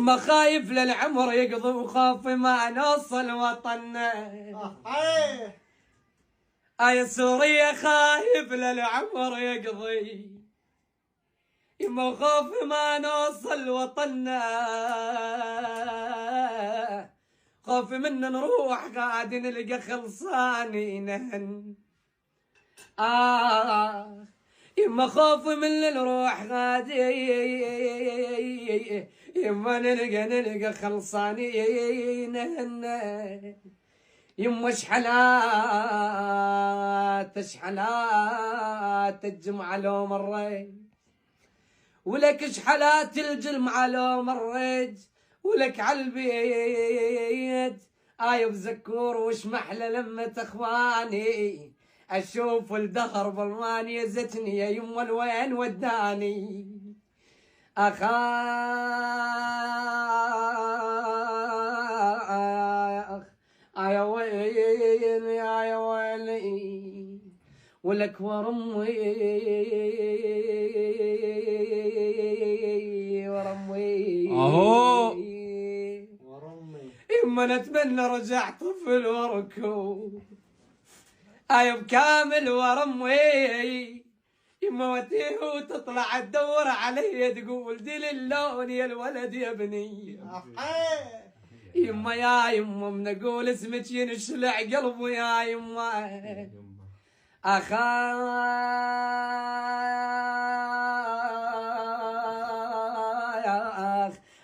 يما خايف للعمر يقضي وخاف ما نوصل وطننا. يا سوريا خايف للعمر يقضي يما خاف ما نوصل وطننا. خاف من نروح قاعد نلقى خلصانين. يما خوف من نروح غادي يما نلقى خلصانين. يما شحلات الجمعة لو مريت ولك شحلات الجمعة لو مريت ولك عالبيت بزكور وش محلى لمة اخواني اشوف الدهر بالمانية زتني يا يما الوين وداني. يا ويلي يا ويلي ولك ورمي ورمي يما نتمنى رجع طفل وركوب بكامل ورمي يما وديه وتطلع تدور علي تقول دي اللون يا الولد يا ابني. يما يا يما من اقول اسمك ينشلع قلبي يا يما.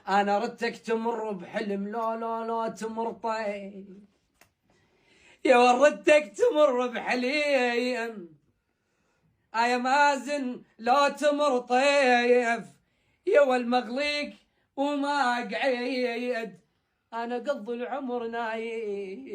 انا ردتك تمر بحلم لا تمر طيب يا وردتك تمر بحليم يا مازن لا تمر طيف يا والمغليك وما قعيد انا قضي العمر نايم.